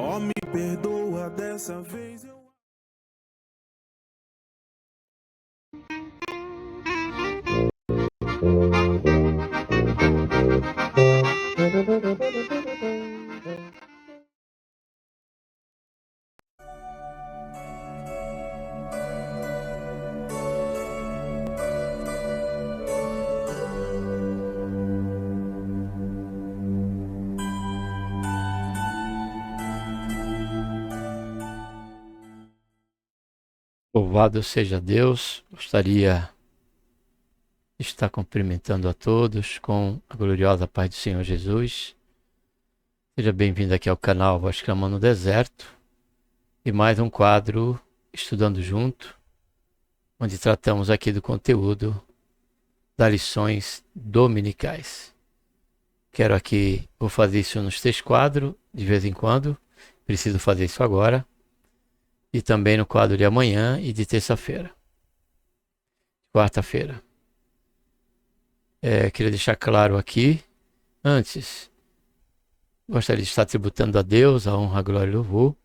Oh, me perdoa dessa vez. Louvado seja Deus. Gostaria de estar cumprimentando a todos com a gloriosa paz do Senhor Jesus. Seja bem-vindo aqui ao canal Voz Clamando no Deserto e mais um quadro Estudando Junto, onde tratamos aqui do conteúdo das lições dominicais. Vou fazer isso nos 3 quadros de vez em quando, preciso fazer isso agora. E também no quadro de amanhã e de terça-feira. Quarta-feira. Queria deixar claro aqui, antes, gostaria de estar tributando a Deus a honra, a glória e o louvor,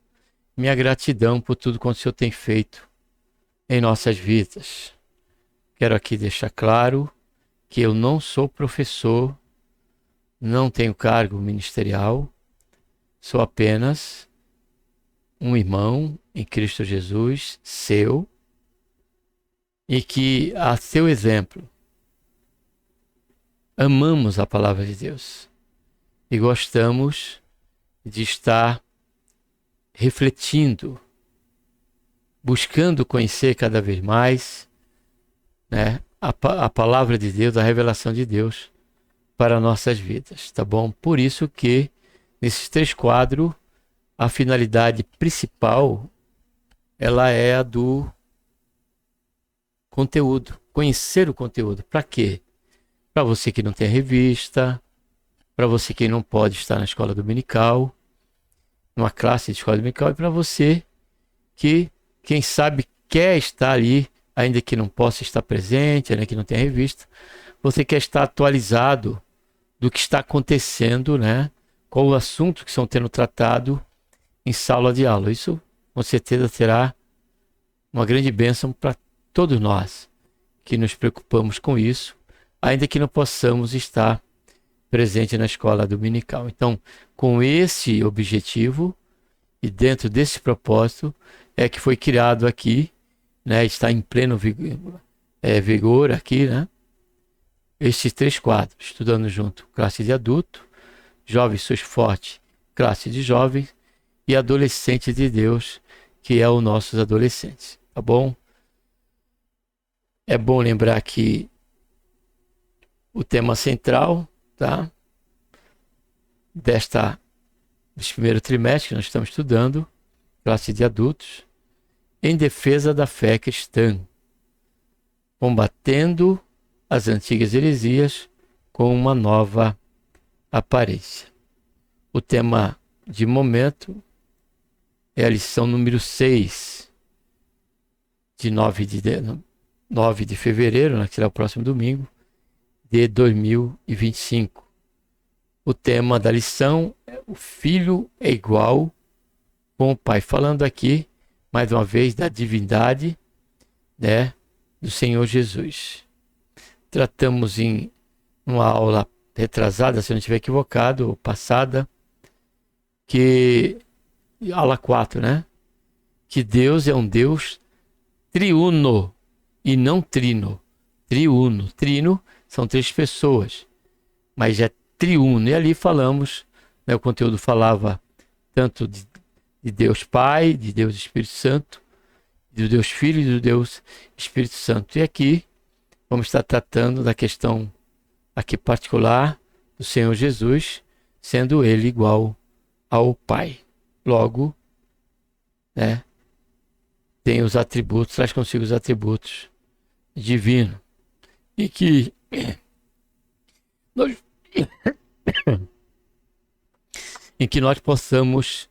minha gratidão por tudo quanto o Senhor tem feito em nossas vidas. Quero aqui deixar claro que eu não sou professor, não tenho cargo ministerial, sou apenas um irmão em Cristo Jesus, seu, e que a seu exemplo amamos a palavra de Deus e gostamos de estar refletindo, buscando conhecer cada vez mais, né, a palavra de Deus, a revelação de Deus para nossas vidas, tá bom? Por isso que nesses 3 quadros a finalidade principal ela é a do conteúdo, conhecer o conteúdo. Para quê? Para você que não tem revista, para você que não pode estar na escola dominical, numa classe de escola dominical, e para você que, quem sabe, quer estar ali, ainda que não possa estar presente, ainda que não tenha revista, você quer estar atualizado do que está acontecendo, né? Qual o assunto que estão sendo tratado em sala de aula. Isso com certeza será uma grande bênção para todos nós que nos preocupamos com isso, ainda que não possamos estar presente na escola dominical. Então, com esse objetivo e dentro desse propósito é que foi criado aqui, né? Está em pleno vigor aqui, né? Estes 3 quadros, estudando junto, classe de adulto, jovens sois forte, classe de jovens, e adolescente de Deus, que é os nossos adolescentes, tá bom? É bom lembrar que o tema central, tá? Deste primeiro trimestre que nós estamos estudando, classe de adultos, em defesa da fé cristã, combatendo as antigas heresias com uma nova aparência. O tema de momento é a lição número 6, de 9 de fevereiro, né, que será o próximo domingo, de 2025. O tema da lição é o filho é igual com o pai. Falando aqui, mais uma vez, da divindade, né, do Senhor Jesus. Tratamos em uma aula retrasada, se eu não estiver equivocado, ou passada, que aula 4, né? Que Deus é um Deus triuno e não trino. Triuno. Trino são 3 pessoas, mas é triuno. E ali falamos, né, o conteúdo falava tanto de Deus Pai, de Deus Espírito Santo, de Deus Filho e do Deus Espírito Santo. E aqui vamos estar tratando da questão aqui particular do Senhor Jesus, sendo ele igual ao Pai. Logo, né, tem os atributos, traz consigo os atributos divinos. E que em que nós possamos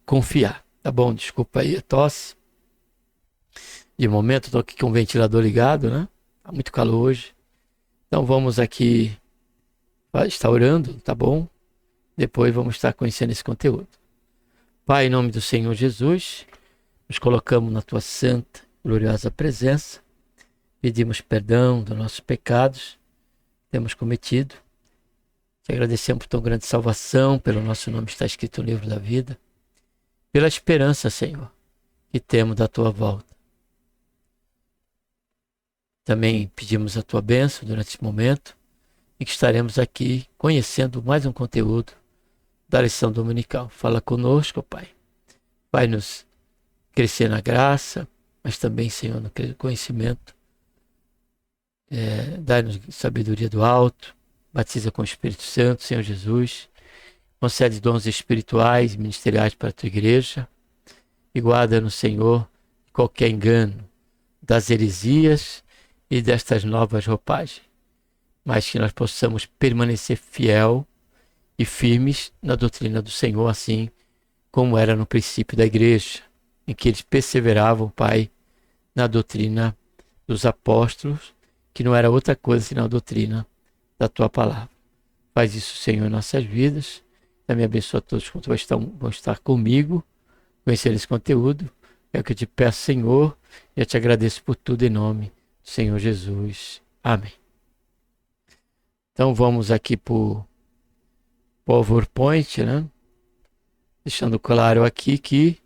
confiar. Tá bom? Desculpa aí a tosse. De momento, estou aqui com o ventilador ligado, né? Tá muito calor hoje. Então vamos aqui estar orando, tá bom? Depois vamos estar conhecendo esse conteúdo. Pai, em nome do Senhor Jesus, nos colocamos na Tua santa, gloriosa presença, pedimos perdão dos nossos pecados que temos cometido, te agradecemos por tão grande salvação, pelo nosso nome está escrito no livro da vida, pela esperança, Senhor, que temos da Tua volta. Também pedimos a Tua bênção durante esse momento, em que estaremos aqui conhecendo mais um conteúdo da lição dominical. Fala conosco, Pai. Vai nos crescer na graça, mas também, Senhor, no conhecimento. Dá-nos sabedoria do alto. Batiza com o Espírito Santo, Senhor Jesus. Concede dons espirituais e ministeriais para a Tua igreja. E guarda-nos, Senhor, de qualquer engano das heresias e destas novas roupagens. Mas que nós possamos permanecer fiel e firmes na doutrina do Senhor, assim como era no princípio da igreja, em que eles perseveravam, Pai, na doutrina dos apóstolos, que não era outra coisa senão a doutrina da Tua palavra. Faz isso, Senhor, em nossas vidas. Também abençoa a todos quantos vão estar comigo, conhecer esse conteúdo. É o que eu te peço, Senhor, e eu te agradeço por tudo em nome do Senhor Jesus. Amém. Então vamos aqui para o PowerPoint, né? Deixando claro aqui que,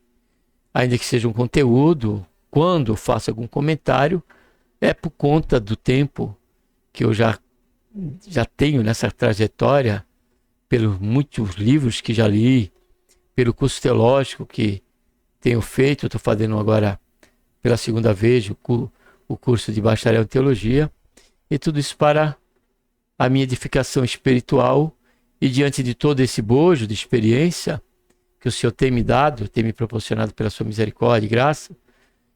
ainda que seja um conteúdo, quando eu faço algum comentário, é por conta do tempo que eu já tenho nessa trajetória, pelos muitos livros que já li, pelo curso teológico que tenho feito. Estou fazendo agora pela segunda vez o curso de bacharel em teologia, e tudo isso para a minha edificação espiritual. E diante de todo esse bojo de experiência que o Senhor tem me dado, tem me proporcionado pela sua misericórdia e graça,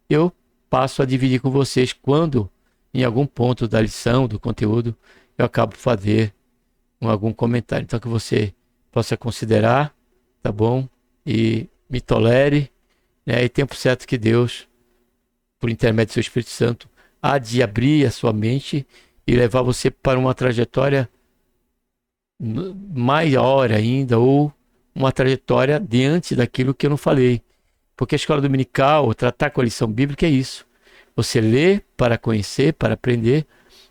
eu passo a dividir com vocês quando, em algum ponto da lição, do conteúdo, eu acabo de fazer algum comentário. Então que você possa considerar, tá bom? E me tolere, né? E tempo certo que Deus, por intermédio do seu Espírito Santo, há de abrir a sua mente e levar você para uma trajetória maior ainda, ou uma trajetória diante daquilo que eu não falei. Porque a escola dominical, tratar com a lição bíblica é isso. Você lê para conhecer, para aprender,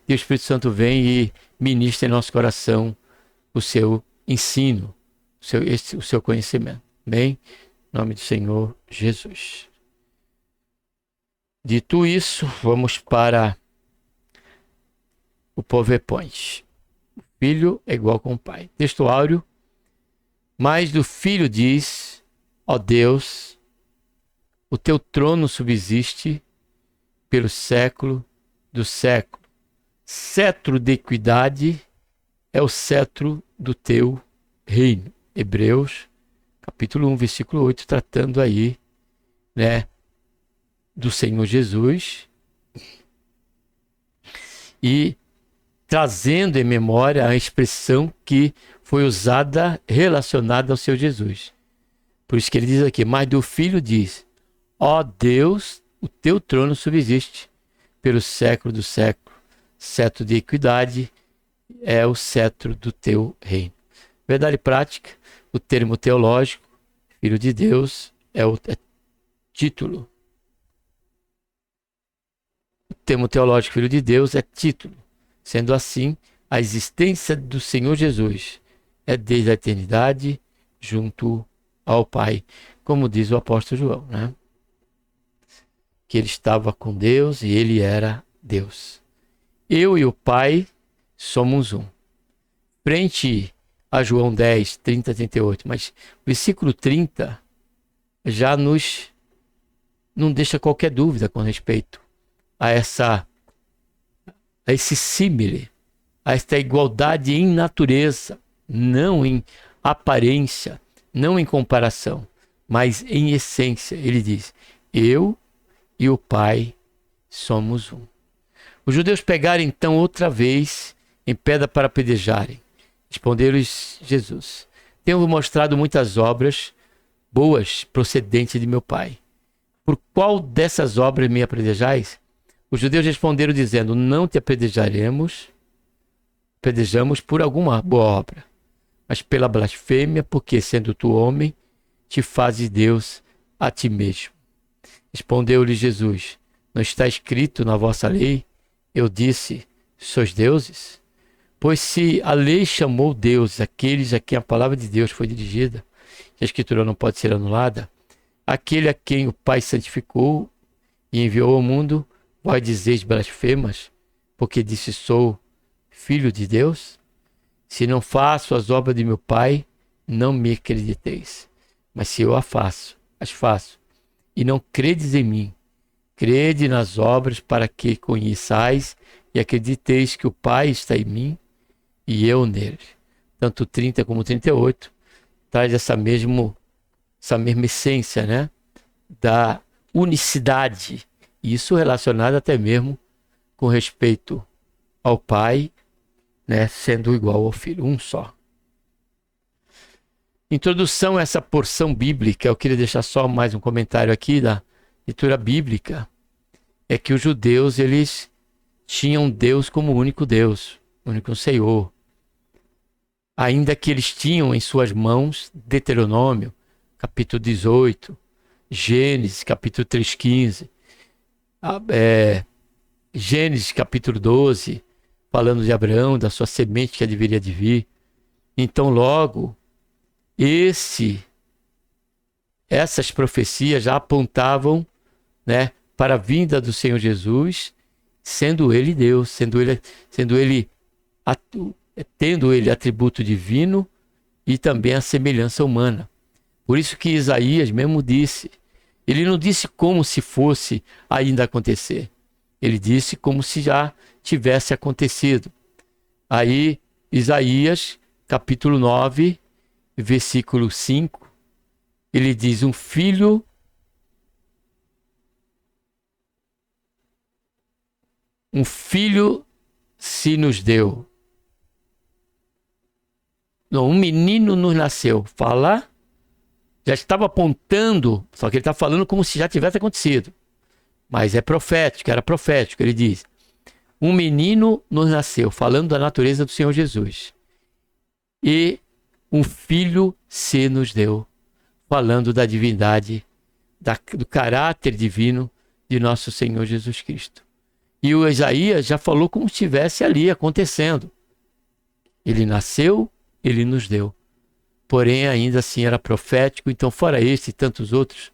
e o Espírito Santo vem e ministra em nosso coração o seu ensino, o seu conhecimento. Bem, em nome do Senhor Jesus. Dito isso, vamos para o PowerPoint. Filho é igual com o Pai. Texto áureo. Mas do Filho diz: ó Deus, o teu trono subsiste pelo século do século. Cetro de equidade é o cetro do teu reino. Hebreus, capítulo 1, versículo 8, tratando aí, né, do Senhor Jesus e trazendo em memória a expressão que foi usada relacionada ao seu Jesus. Por isso que ele diz aqui: mas do Filho diz: ó Deus, o teu trono subsiste pelo século do século. Cetro de equidade é o cetro do teu reino. Verdade prática, o termo teológico, Filho de Deus, é título. O termo teológico Filho de Deus é título. Sendo assim, a existência do Senhor Jesus é desde a eternidade junto ao Pai, como diz o apóstolo João, né? Que ele estava com Deus e ele era Deus. Eu e o Pai somos um. Frente a João 10, 30 a 38, mas o versículo 30 já não deixa qualquer dúvida com respeito a esse símile, a esta igualdade em natureza, não em aparência, não em comparação, mas em essência. Ele diz: eu e o Pai somos um. Os judeus pegaram então outra vez em pedra para apedrejarem. Responderam-lhes Jesus: tenho mostrado muitas obras boas procedentes de meu Pai. Por qual dessas obras me apedrejais? Os judeus responderam dizendo: não te apedrejamos por alguma boa obra, mas pela blasfêmia, porque sendo tu homem, te fazes Deus a ti mesmo. Respondeu-lhe Jesus: não está escrito na vossa lei? Eu disse: sois deuses? Pois se a lei chamou Deus aqueles a quem a palavra de Deus foi dirigida, a Escritura não pode ser anulada, aquele a quem o Pai santificou e enviou ao mundo, vós dizeis blasfemas, porque disse sou filho de Deus? Se não faço as obras de meu Pai, não me acrediteis. Mas se eu as faço, e não credes em mim, crede nas obras para que conheçais e acrediteis que o Pai está em mim e eu nele. Tanto 30 como 38 traz essa mesma essência, né? Da unicidade. Isso relacionado até mesmo com respeito ao Pai, né? Sendo igual ao Filho, um só. Introdução a essa porção bíblica, eu queria deixar só mais um comentário aqui da leitura bíblica, é que os judeus, eles tinham Deus como único Deus, único Senhor. Ainda que eles tinham em suas mãos Deuteronômio, capítulo 18, Gênesis, capítulo 3:15, Gênesis, capítulo 12, falando de Abraão, da sua semente que deveria de vir. Então, logo, essas profecias já apontavam, né, para a vinda do Senhor Jesus, sendo ele Deus, tendo ele atributo divino e também a semelhança humana. Por isso que Isaías mesmo disse, ele não disse como se fosse ainda acontecer, ele disse como se já tivesse acontecido. Aí, Isaías, capítulo 9, versículo 5, ele diz: um filho se nos deu. Não, um menino nos nasceu. Fala, já estava apontando, só que ele está falando como se já tivesse acontecido. Mas é profético, era profético. Ele diz: um menino nos nasceu, falando da natureza do Senhor Jesus. E um filho se nos deu, falando da divindade, do caráter divino de nosso Senhor Jesus Cristo. E o Isaías já falou como se estivesse ali acontecendo. Ele nasceu, ele nos deu. Porém, ainda assim era profético. Então, fora esse e tantos outros,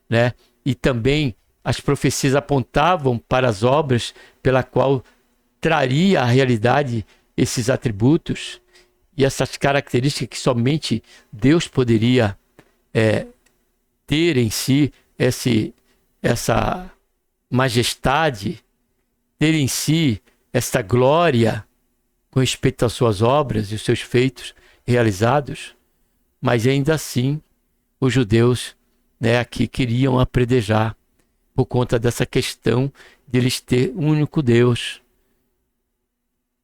né? E também as profecias apontavam para as obras pela qual traria à realidade esses atributos e essas características que somente Deus poderia ter em si, essa majestade, ter em si esta glória com respeito às suas obras e os seus feitos realizados. Mas ainda assim, os judeus, né, aqui queriam apredejar por conta dessa questão de eles ter um único Deus.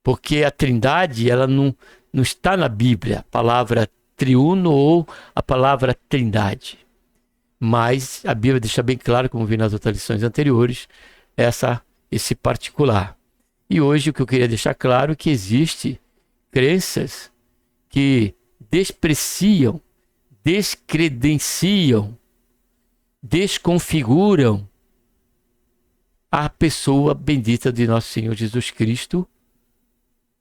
Porque a Trindade, ela não está na Bíblia, a palavra triuno ou a palavra trindade. Mas a Bíblia deixa bem claro, como vi nas outras lições anteriores, esse particular. E hoje o que eu queria deixar claro é que existe crenças que despreciam, descredenciam, desconfiguram a pessoa bendita de nosso Senhor Jesus Cristo,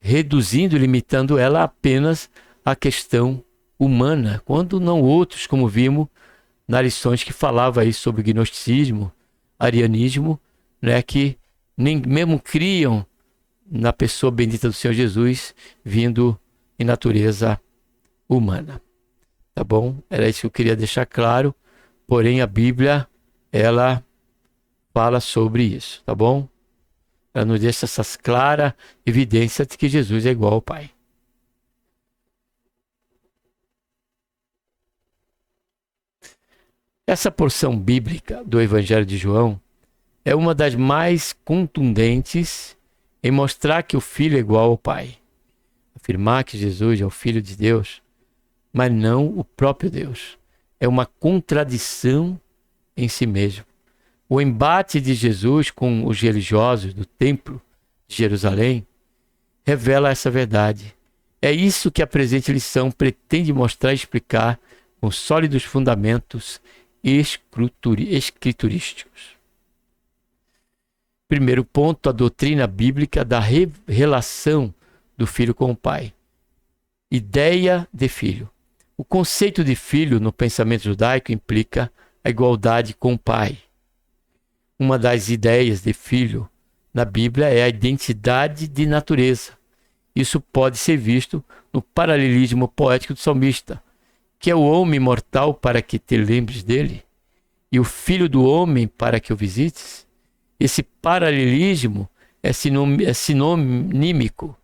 reduzindo e limitando ela apenas à questão humana, quando não outros, como vimos nas lições que falava aí sobre gnosticismo, arianismo, né, que nem mesmo criam na pessoa bendita do Senhor Jesus, vindo em natureza humana. Tá bom? Era isso que eu queria deixar claro, porém a Bíblia, ela fala sobre isso, tá bom? Ela nos deixa essas claras evidências de que Jesus é igual ao Pai. Essa porção bíblica do Evangelho de João é uma das mais contundentes em mostrar que o Filho é igual ao Pai. Afirmar que Jesus é o Filho de Deus, mas não o próprio Deus. É uma contradição em si mesmo. O embate de Jesus com os religiosos do templo de Jerusalém revela essa verdade. É isso que a presente lição pretende mostrar e explicar com sólidos fundamentos escriturísticos. Primeiro ponto, a doutrina bíblica da relação do filho com o pai. Ideia de filho. O conceito de filho no pensamento judaico implica a igualdade com o pai. Uma das ideias de filho na Bíblia é a identidade de natureza. Isso pode ser visto no paralelismo poético do salmista, que é o homem mortal para que te lembres dele, e o filho do homem para que o visites. Esse paralelismo é sinonímico,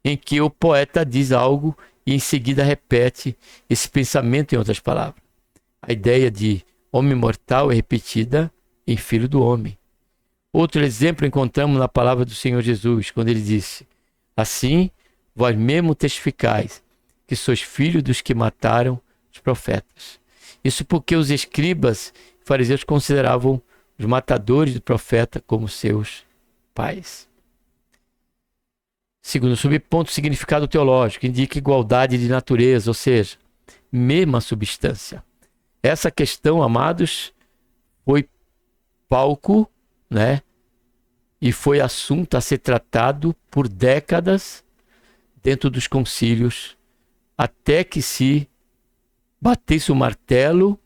em que o poeta diz algo e em seguida repete esse pensamento em outras palavras. A ideia de homem mortal é repetida em filho do homem. Outro exemplo encontramos na palavra do Senhor Jesus, quando ele disse: assim, vós mesmo testificais que sois filhos dos que mataram os profetas. Isso porque os escribas e fariseus consideravam os matadores do profeta como seus pais. Segundo subponto, significado teológico, indica igualdade de natureza, ou seja, mesma substância. Essa questão, amados, foi palco, e foi assunto a ser tratado por décadas dentro dos concílios, até que se batesse o martelo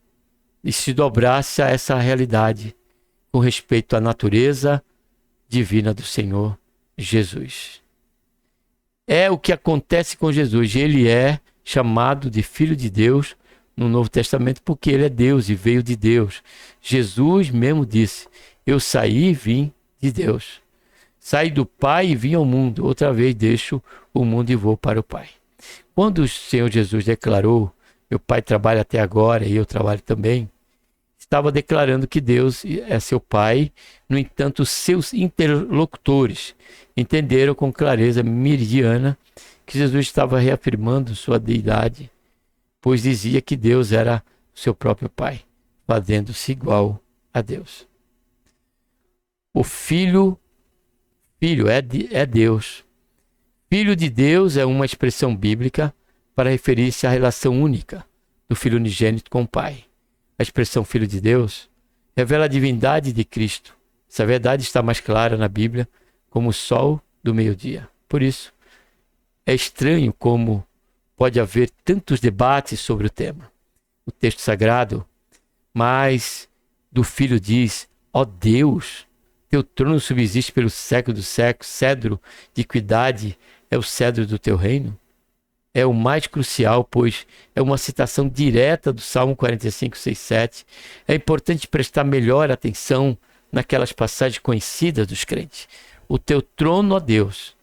e se dobrasse a essa realidade com respeito à natureza divina do Senhor Jesus. É o que acontece com Jesus. Ele é chamado de Filho de Deus no Novo Testamento porque ele é Deus e veio de Deus. Jesus mesmo disse: eu saí e vim de Deus. Saí do Pai e vim ao mundo. Outra vez deixo o mundo e vou para o Pai. Quando o Senhor Jesus declarou: meu Pai trabalha até agora e eu trabalho também, estava declarando que Deus é seu Pai. No entanto, seus interlocutores entenderam com clareza meridiana que Jesus estava reafirmando sua deidade, pois dizia que Deus era seu próprio Pai, fazendo-se igual a Deus. O Filho é Deus. Filho de Deus é uma expressão bíblica para referir-se à relação única do Filho unigênito com o Pai. A expressão Filho de Deus revela a divindade de Cristo. Essa verdade está mais clara na Bíblia como o sol do meio-dia. Por isso, é estranho como pode haver tantos debates sobre o tema. O texto sagrado, mas do Filho diz: ó Deus, teu trono subsiste pelo século dos séculos, cedro de equidade é o cedro do teu reino. É o mais crucial, pois é uma citação direta do Salmo 45, 6, 7. É importante prestar melhor atenção naquelas passagens conhecidas dos crentes. O teu trono, ó Deus,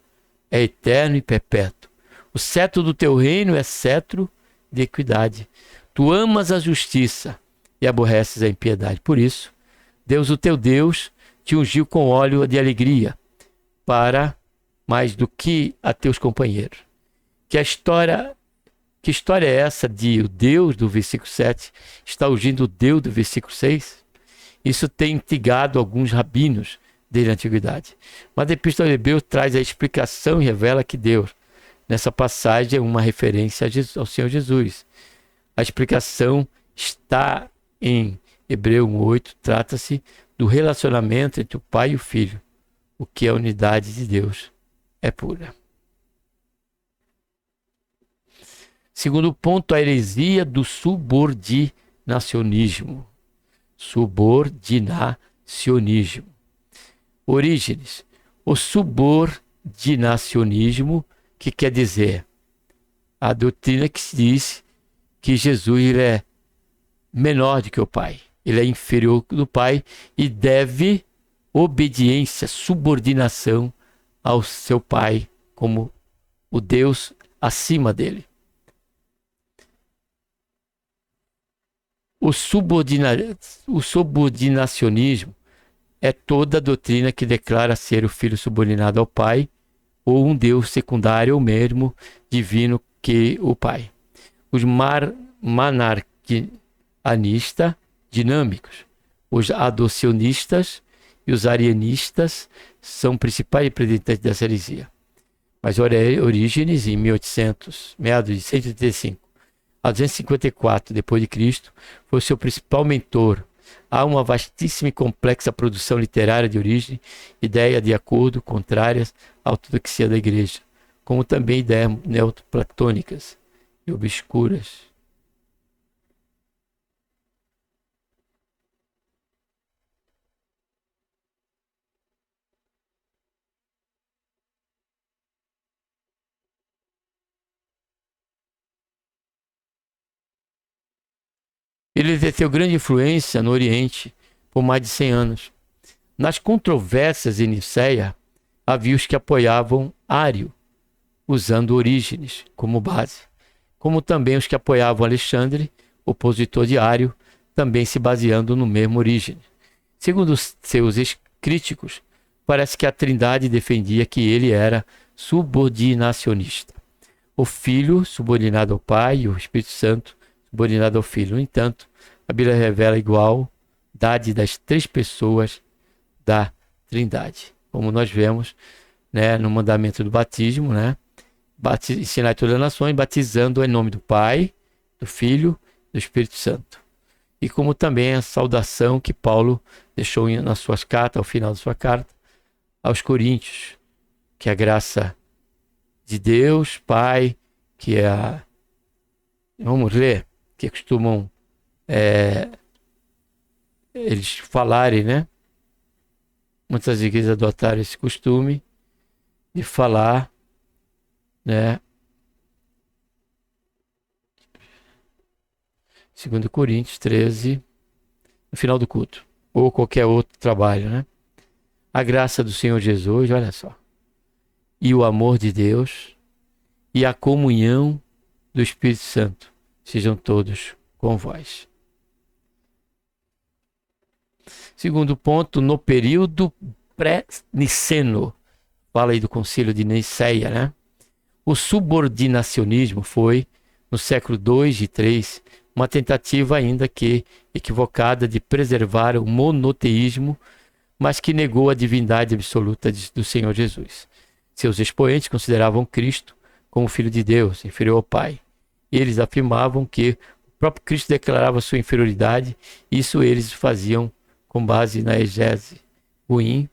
é eterno e perpétuo. O cetro do teu reino é cetro de equidade. Tu amas a justiça e aborreces a impiedade. Por isso, Deus, o teu Deus, te ungiu com óleo de alegria para mais do que a teus companheiros. Que história é essa de o Deus do versículo 7 está ungindo o Deus do versículo 6? Isso tem intrigado alguns rabinos desde a antiguidade. Mas a Epístola de Hebreus traz a explicação e revela que Deus, nessa passagem, é uma referência ao Senhor Jesus. A explicação está em Hebreus 1:8, trata-se do relacionamento entre o Pai e o Filho, o que a unidade de Deus é pura. Segundo ponto, a heresia do subordinacionismo. Subordinacionismo. Orígenes. O subordinacionismo, que quer dizer a doutrina que se diz que Jesus ele é menor do que o Pai. Ele é inferior do Pai e deve obediência, subordinação ao seu Pai como o Deus acima dele. O subordinacionismo é toda a doutrina que declara ser o filho subordinado ao Pai ou um Deus secundário ou mesmo divino que o Pai. Os monarquianistas dinâmicos, os adocionistas e os arianistas são principais representantes dessa heresia. Mas Orígenes, em 1800, meados de 135, a 254 depois de Cristo, foi seu principal mentor. Há uma vastíssima e complexa produção literária de origem, ideia de acordo contrárias à ortodoxia da Igreja, como também ideias neoplatônicas e obscuras. Ele exerceu grande influência no Oriente por mais de 100 anos. Nas controvérsias em Nicéia, havia os que apoiavam Ário, usando Orígenes como base, como também os que apoiavam Alexandre, opositor de Ário, também se baseando no mesmo Orígenes. Segundo seus críticos, parece que a Trindade defendia que ele era subordinacionista. O Filho subordinado ao Pai e o Espírito Santo subordinado ao Filho. No entanto, a Bíblia revela a igualdade das três pessoas da Trindade. Como nós vemos, né, no mandamento do batismo, né, ensinar todas as nações, batizando em nome do Pai, do Filho e do Espírito Santo. E como também a saudação que Paulo deixou nas suas cartas, ao final da sua carta, aos Coríntios, que é a graça de Deus, Pai, que é a... Vamos ler, que costumam eles falarem, né? Muitas igrejas adotaram esse costume de falar, né? 2 Coríntios 13, no final do culto, ou qualquer outro trabalho, né? A graça do Senhor Jesus, olha só, e o amor de Deus e a comunhão do Espírito Santo sejam todos com vós. Segundo ponto, no período pré-niceno, fala aí do concílio de Nicéia, né? O subordinacionismo foi, no século II e III, uma tentativa ainda que equivocada de preservar o monoteísmo, mas que negou a divindade absoluta do Senhor Jesus. Seus expoentes consideravam Cristo como Filho de Deus, inferior ao Pai. Eles afirmavam que o próprio Cristo declarava sua inferioridade, e isso eles faziam com base na exegese ruim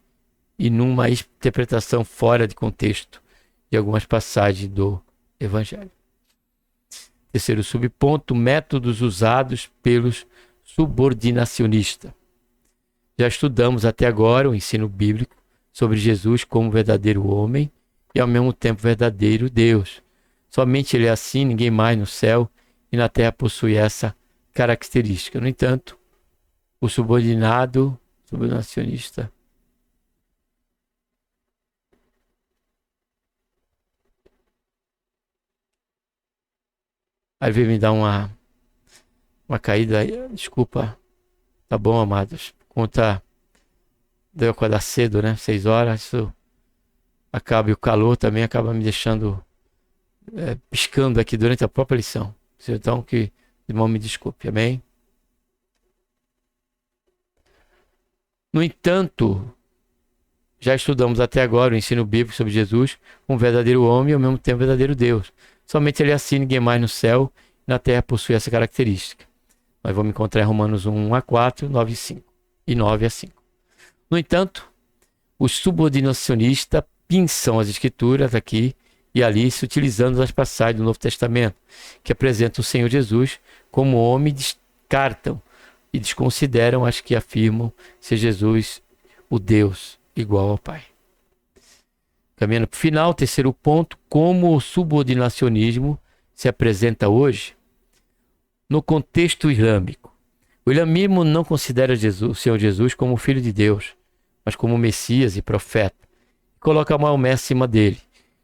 e numa interpretação fora de contexto de algumas passagens do Evangelho. Terceiro subponto, métodos usados pelos subordinacionistas. Já estudamos até agora o ensino bíblico sobre Jesus como verdadeiro homem e ao mesmo tempo verdadeiro Deus. Somente ele é assim, ninguém mais no céu e na terra possui essa característica. No entanto, o subordinacionista, aí veio me dar uma caída aí, desculpa, tá bom, amados, conta de eu acordar cedo, né, 6 horas, isso acaba, e o calor também acaba me deixando piscando aqui durante a própria lição, então que irmão me desculpe, amém? No entanto, já estudamos até agora o ensino bíblico sobre Jesus, um verdadeiro homem e ao mesmo tempo verdadeiro Deus. Somente ele é assim, ninguém mais no céu e na terra possui essa característica. Nós vamos encontrar em Romanos 1 a 4, 9 a 5 e 9 a 5. No entanto, os subordinacionistas pinçam as escrituras aqui e ali, se utilizando as passagens do Novo Testamento, que apresentam o Senhor Jesus como homem, descartam e desconsideram as que afirmam ser Jesus o Deus igual ao Pai. Caminhando para o final, terceiro ponto, como o subordinacionismo se apresenta hoje no contexto islâmico. O islamismo não considera o Senhor Jesus como Filho de Deus, mas como Messias e profeta. Coloca Maomé acima dele.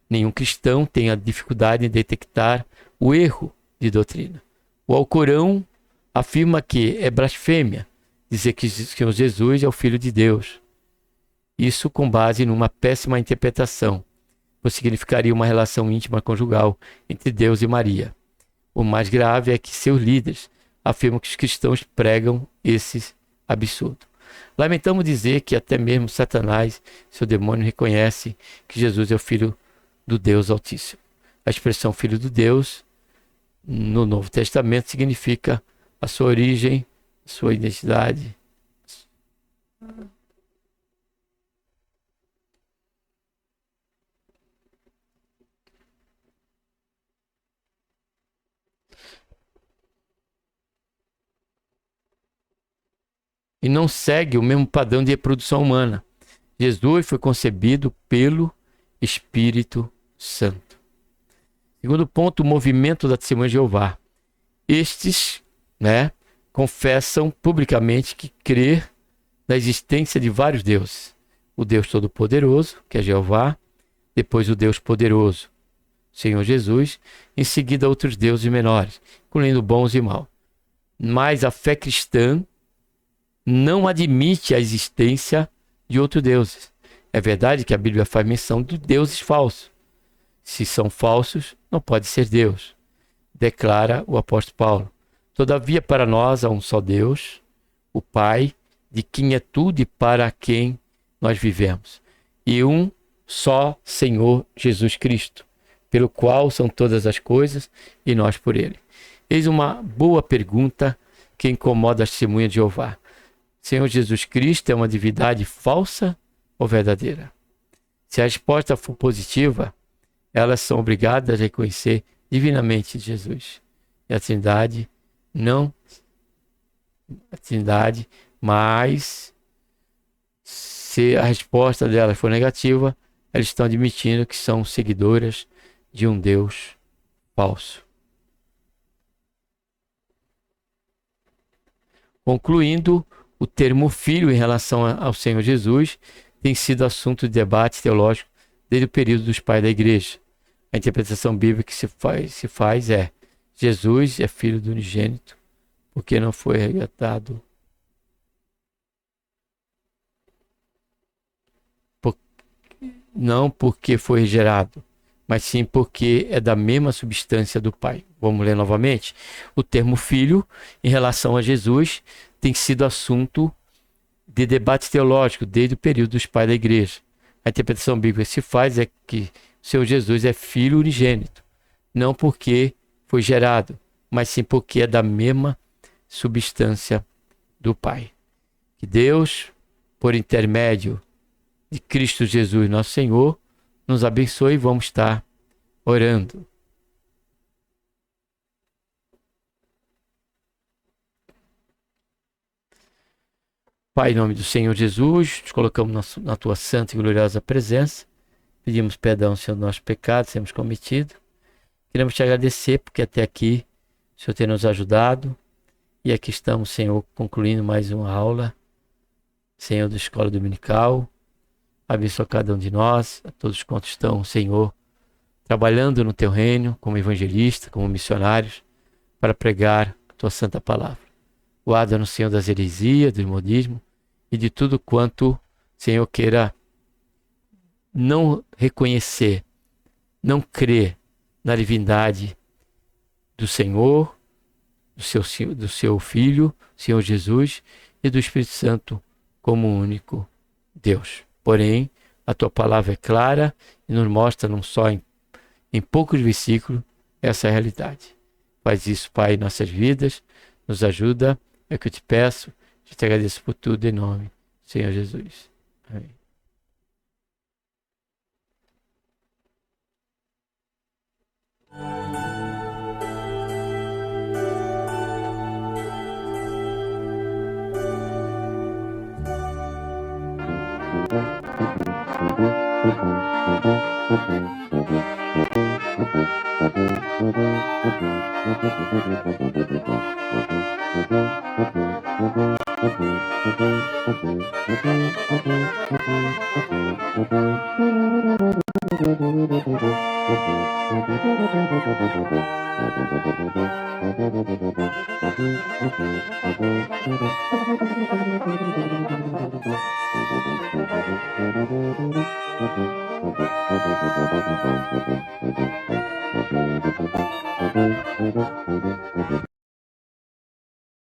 Nenhum cristão tem a dificuldade em detectar o erro de doutrina. O Alcorão afirma que é blasfêmia dizer que Jesus é o Filho de Deus. Isso com base numa péssima interpretação, pois significaria uma relação íntima conjugal entre Deus e Maria. O mais grave é que seus líderes afirmam que os cristãos pregam esse absurdo. Lamentamos dizer que até mesmo Satanás, seu demônio, reconhece que Jesus é o Filho do Deus Altíssimo. A expressão Filho do Deus no Novo Testamento significa a sua origem, a sua identidade. E não segue o mesmo padrão de reprodução humana. Jesus foi concebido pelo Espírito Santo. Segundo ponto, o movimento da Testemunha de Jeová. Estes, confessam publicamente que crê na existência de vários deuses. O Deus Todo-Poderoso, que é Jeová, depois o Deus Poderoso, Senhor Jesus, em seguida outros deuses menores, incluindo bons e maus. Mas a fé cristã não admite a existência de outros deuses. É verdade que a Bíblia faz menção de deuses falsos. Se são falsos, não pode ser Deus, declara o apóstolo Paulo. Todavia, para nós há um só Deus, o Pai, de quem é tudo e para quem nós vivemos, e um só Senhor Jesus Cristo, pelo qual são todas as coisas e nós por ele. Eis uma boa pergunta que incomoda a testemunha de Jeová. Senhor Jesus Cristo é uma divindade falsa ou verdadeira? Se a resposta for positiva, elas são obrigadas a reconhecer divinamente Jesus. E a Trindade não a Trindade, mas se a resposta delas for negativa, elas estão admitindo que são seguidoras de um Deus falso. Concluindo, o termo filho em relação ao Senhor Jesus tem sido assunto de debate teológico desde o período dos pais da igreja. A interpretação bíblica que se faz é: Jesus é filho do unigênito, porque não foi resgatado. Não porque foi gerado, mas sim porque é da mesma substância do Pai. Vamos ler novamente? O termo filho, em relação a Jesus, tem sido assunto de debate teológico desde o período dos pais da igreja. A interpretação bíblica que se faz é que o Senhor Jesus é filho unigênito, não porque foi gerado, mas sim porque é da mesma substância do Pai. Que Deus, por intermédio de Cristo Jesus, nosso Senhor, nos abençoe e vamos estar orando. Pai, em nome do Senhor Jesus, te colocamos na tua santa e gloriosa presença. Pedimos perdão, Senhor, dos nossos pecados, temos cometido. Queremos te agradecer porque até aqui o Senhor tem nos ajudado. E aqui estamos, Senhor, concluindo mais uma aula, Senhor, da Escola Dominical. Abençoa cada um de nós, a todos quantos estão, Senhor, trabalhando no teu reino, como evangelista, como missionários, para pregar a tua santa palavra. Guarda-nos, Senhor, das heresias, do modismo e de tudo quanto, Senhor, queira não reconhecer, não crer na divindade do Senhor, do seu Filho, Senhor Jesus, e do Espírito Santo como único Deus. Porém, a tua palavra é clara e nos mostra, não só em poucos versículos, essa realidade. Faz isso, Pai, em nossas vidas, nos ajuda, é o que eu te peço, te agradeço por tudo, em nome do Senhor Jesus. Amém.